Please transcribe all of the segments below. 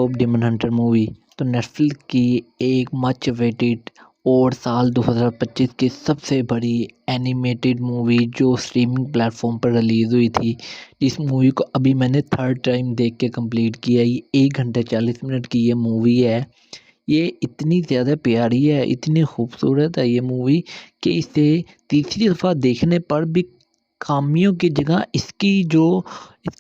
Pop daemon Hunter movie तो Netflix की एक मच अवेटेड और साल 2025 की सबसे बड़ी एनिमेटेड मूवी जो स्ट्रीमिंग प्लेटफॉर्म पर रिलीज़ हुई थी। इस मूवी को अभी मैंने थर्ड टाइम देख के कंप्लीट किया। ये 1 घंटे 40 मिनट की ये मूवी है। ये इतनी ज़्यादा प्यारी है, इतनी खूबसूरत है ये मूवी कि इसे तीसरी दफ़ा देखने पर भी खामियों की जगह इसके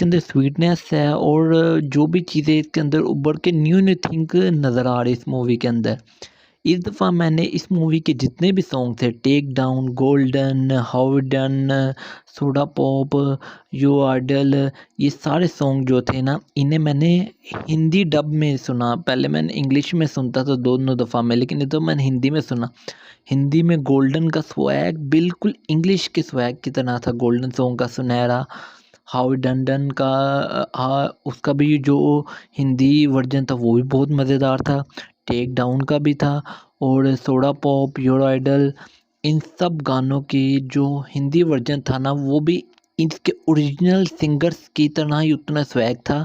अंदर स्वीटनेस है और जो भी चीज़ें इसके अंदर उभर के न्यू न्यू थिंक नज़र आ रही है इस मूवी के अंदर। इस दफ़ा मैंने इस मूवी के जितने भी सॉन्ग थे take down, golden, how done, soda pop, your idol, ये सारे सॉन्ग जो थे ना इन्हें मैंने हिंदी डब में सुना। पहले मैंने इंग्लिश में सुनता था दोनों दफ़ा में, लेकिन ये तो मैंने हिंदी में सुना। हिंदी में गोल्डन का स्वैग बिल्कुल इंग्लिश के स्वैग की तरह था। गोल्डन सॉन्ग का सुनहरा, हाउ डन डन का उसका भी जो हिंदी वर्जन था वो भी बहुत मज़ेदार था। टेक डाउन का भी था और सोडा पॉप, योर आइडल, इन सब गानों की जो हिंदी वर्जन था ना वो भी इसके ओरिजिनल सिंगर्स की तरह ही उतना स्वैग था।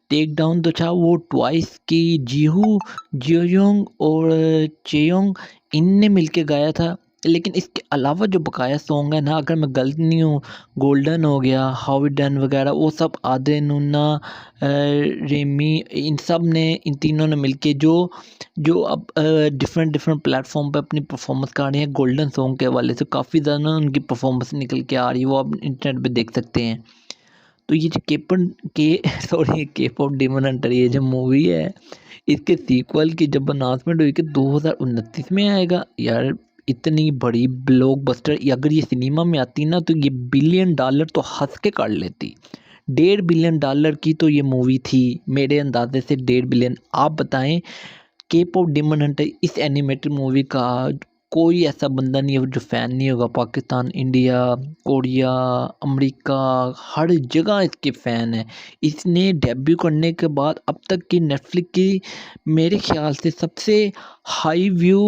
टेक डाउन तो था वो ट्वाइस की जीहू, जियोंग और चेयोंग इनने मिलके गाया था। लेकिन इसके अलावा जो बकाया सॉन्ग है ना, अगर मैं गलत नहीं हूँ, गोल्डन हो गया, हाउ डन वगैरह, वो सब आदे नुन्ना, रेमी, इन सब ने, इन तीनों ने मिलके जो जो अब डिफरेंट डिफरेंट प्लेटफॉर्म पे अपनी परफॉर्मेंस कर रही है। गोल्डन सॉन्ग के हवाले से काफ़ी ज़्यादा उनकी परफॉर्मेंस निकल के आ रही है, वो आप इंटरनेट पे देख सकते हैं। तो ये जो केपन के सॉरी के पॉप डेमन हंटर ये जो मूवी है, इसके सीक्वल की जब अनाउंसमेंट हुई कि 2029 में आएगा, यार इतनी बड़ी ब्लॉकबस्टर अगर ये सिनेमा में आती ना तो ये $1 बिलियन तो हंस के कर लेती। $1.5 बिलियन की तो ये मूवी थी मेरे अंदाजे से। 1.5 बिलियन। आप बताएं, के पॉप डेमन हंटर इस एनिमेटेड मूवी का कोई ऐसा बंदा नहीं है जो फ़ैन नहीं होगा। पाकिस्तान, इंडिया, कोरिया, अमेरिका, हर जगह इसके फ़ैन हैं। इसने डेब्यू करने के बाद अब तक की नेटफ्लिक्स की मेरे ख़्याल से सबसे हाई व्यू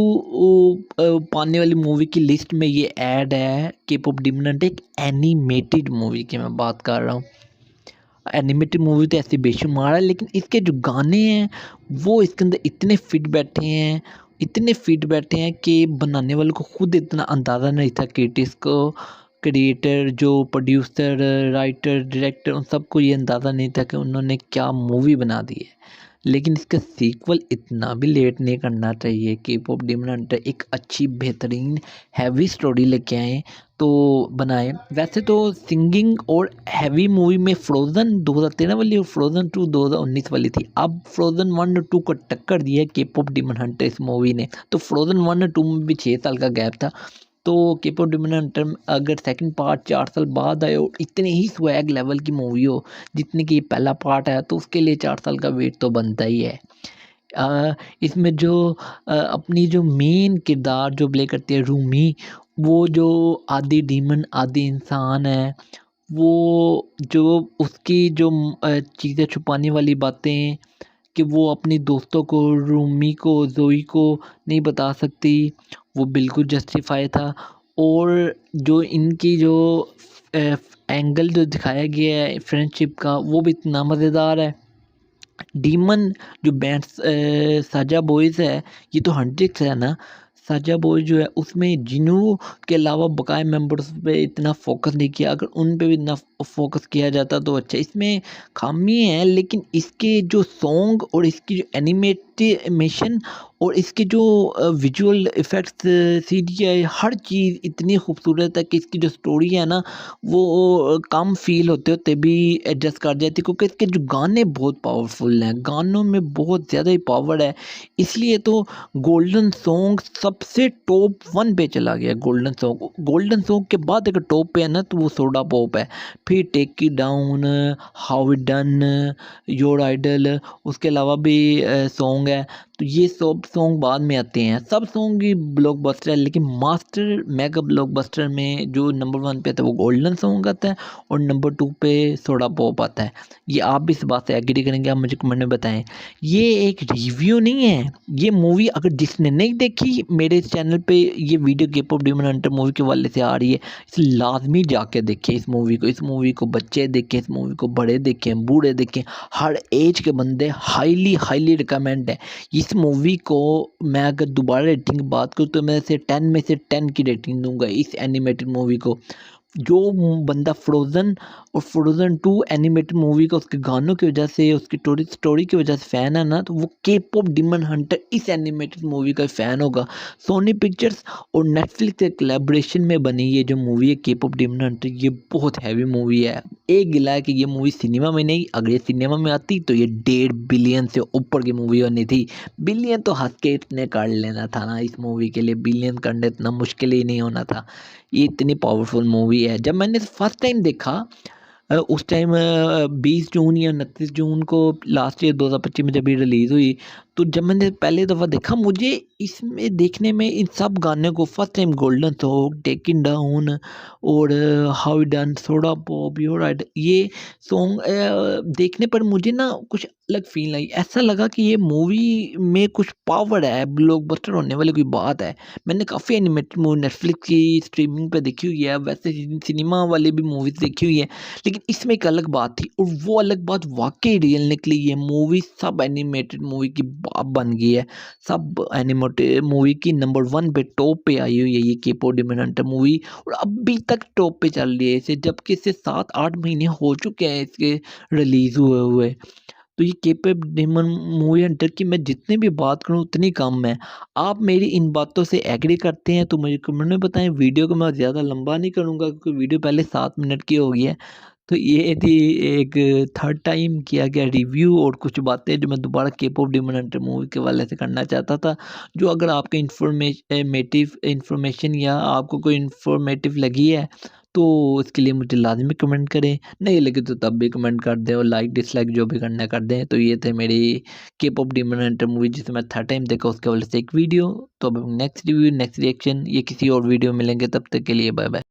पाने वाली मूवी की लिस्ट में ये ऐड है। के पॉप डेमन हंटर एक एनिमेटेड मूवी की मैं बात कर रहा हूँ। एनिमेटेड मूवी तो ऐसे बेशुमार है, लेकिन इसके जो गाने हैं वो इसके अंदर इतने फिट बैठे हैं, इतने फिट बैठे हैं कि बनाने वालों को खुद इतना अंदाज़ा नहीं था। क्रिटिक्स को, क्रिएटर, जो प्रोड्यूसर, राइटर, डायरेक्टर, उन सबको ये अंदाज़ा नहीं था कि उन्होंने क्या मूवी बना दी है। लेकिन इसका सीक्वल इतना भी लेट नहीं करना चाहिए। के पॉप डेमन हंटर एक अच्छी बेहतरीन हैवी स्टोरी लेके आए तो बनाए। वैसे तो सिंगिंग और हैवी मूवी में फ्रोज़न 2013 वाली और फ्रोज़न 2 2019 वाली थी। अब फ्रोज़न 1 और 2 को टक्कर दी है के पॉप डेमन हंटर इस मूवी ने। तो फ्रोज़न 1 और 2 में भी 6 साल का गैप था। तो के पॉप डेमन हंटर अगर सेकंड पार्ट 4 साल बाद आए और इतने ही स्वैग लेवल की मूवी हो जितने की पहला पार्ट है, तो उसके लिए 4 साल का वेट तो बनता ही है। इसमें जो अपनी जो मेन किरदार जो प्ले करती है रूमी, वो जो आधी डीमन आधी इंसान है, वो जो उसकी जो चीज़ें छुपाने वाली बातें कि वो अपनी दोस्तों को, रूमी को, ज़ोई को नहीं बता सकती, वो बिल्कुल जस्टिफाई था। और जो इनकी जो एंगल जो दिखाया गया है फ्रेंडशिप का वो भी इतना मज़ेदार है। डीमन जो बैंड साजा बॉयज़ है, ये तो हंट्रिक्स है ना। साजा बॉयज़ जो है उसमें जिनू के अलावा बकाया मेंबर्स पे इतना फोकस नहीं किया। अगर उन पे भी इतना फोकस किया जाता तो अच्छा। इसमें खामी है, लेकिन इसके जो सॉन्ग और इसकी जो एनिमेशन और इसके जो विजुअल इफ़ेक्ट्स, सीजीआई, हर चीज़ इतनी खूबसूरत है कि इसकी जो स्टोरी है ना वो कम फ़ील होते होते भी एडजस्ट कर जाती है, क्योंकि इसके जो गाने बहुत पावरफुल हैं। गानों में बहुत ज़्यादा ही पावर है, इसलिए तो गोल्डन सॉन्ग सबसे टॉप 1 पे चला गया। गोल्डन सॉन्ग के बाद अगर टॉप पे है ना तो वो सोडा पॉप है। फिर take it down, how it done, your idol, उसके अलावा भी सॉन्ग है। तो ये सब सॉन्ग बाद में आते हैं। सब सॉन्ग ही ब्लॉकबस्टर है, लेकिन मास्टर मेगा ब्लॉकबस्टर में जो नंबर 1 पे आता है वो गोल्डन सॉन्ग आता है और नंबर 2 पे सोडा पॉप आता है। ये आप भी इस बात से एग्री करेंगे, आप मुझे कमेंट में बताएं। ये एक रिव्यू नहीं है, ये मूवी अगर जिसने नहीं देखी, मेरे चैनल पे ये वीडियो के पॉप डेमन हंटर मूवी के वाले से आ रही है, इसे लाजमी जाके देखें इस मूवी को। इस मूवी को बच्चे देखें, इस मूवी को बड़े देखें, बूढ़े देखें, हर एज के बंदे हाईली हाईली रिकमेंड है। इस मूवी को मैं अगर दोबारा रेटिंग की बात करूँ तो मैं इसे 10 में से 10 की रेटिंग दूंगा इस एनिमेटेड मूवी को। जो बंदा फ्रोज़न और फ्रोज़न 2 एनिमेटेड मूवी का उसके गानों की वजह से, उसकी स्टोरी की वजह से फ़ैन है ना, तो वो के पॉप डिमन हंटर इस एनिमेटेड मूवी का फ़ैन होगा। सोनी पिक्चर्स और नेटफ्लिक्स के कोलैबोरेशन में बनी ये जो मूवी है के पॉप डिमन हंटर, ये बहुत हैवी मूवी है। एक गिला है कि ये मूवी सिनेमा में नहीं, अगर ये सिनेमा में आती तो ये 1.5 बिलियन से ऊपर की मूवी होनी थी। बिलियन तो हँस के इतने कर लेना था ना इस मूवी के लिए, बिलियन करना इतना मुश्किल ही नहीं होना था। ये इतनी पावरफुल मूवी है। जब मैंने फर्स्ट टाइम देखा उस टाइम 20 जून या 29 जून को लास्ट ईयर 2025 में जब ये रिलीज़ हुई, तो जब मैंने पहली दफ़ा देखा, मुझे इसमें देखने में इन सब गानों को first time golden song, taking down और how done, soda pop, your right, ये सॉन्ग देखने पर मुझे ना कुछ अलग फील आई। ऐसा लगा कि ये मूवी में कुछ पावर है, ब्लॉकबस्टर होने वाली कोई बात है। मैंने काफ़ी एनिमेटेड मूवी नेटफ्लिक्स की स्ट्रीमिंग पे देखी हुई है, वैसे सिनेमा वाली भी मूवीज़ देखी हुई है, लेकिन इसमें एक अलग बात थी और वो अलग बात वाक़ई रियल निकली। ये मूवी सब एनिमेटेड मूवी की बाप बन गई है। सब एनिमेटेड मूवी की नंबर 1 पे टॉप पे आई हुई है ये के-पॉप डिमन हंटर मूवी, और अभी तक टॉप पे चल रही है इसे, जबकि इसे 7-8 महीने हो चुके हैं इसके रिलीज़ हुए हुए। तो ये के-पॉप डिमन मूवी हंटर की मैं जितनी भी बात करूँ उतनी कम है। आप मेरी इन बातों से एग्री करते हैं तो मुझे कमेंट में बताएँ। वीडियो को मैं ज़्यादा लंबा नहीं करूँगा क्योंकि वीडियो पहले 7 मिनट की हो गई है। तो ये थी एक थर्ड टाइम किया गया रिव्यू और कुछ बातें जो मैं दोबारा के-पॉप डिमन हंटर मूवी के हवाले से करना चाहता था। जो अगर आपके मेटिव इन्फॉर्मेशन या आपको कोई इन्फॉर्मेटिव लगी है, तो उसके लिए मुझे लाज़मी कमेंट करें। नहीं लगे तो तब भी कमेंट कर दें और लाइक डिसलाइक जो भी करना है कर दें। तो ये थे मेरी के-पॉप डिमन हंटर मूवी जिसे मैं थर्ड टाइम देखा, उसके हवाले से एक वीडियो। तो अब नेक्स्ट रिव्यू, नेक्स्ट रिएक्शन ये किसी और वीडियो में मिलेंगे, तब तक के लिए बाय बाय।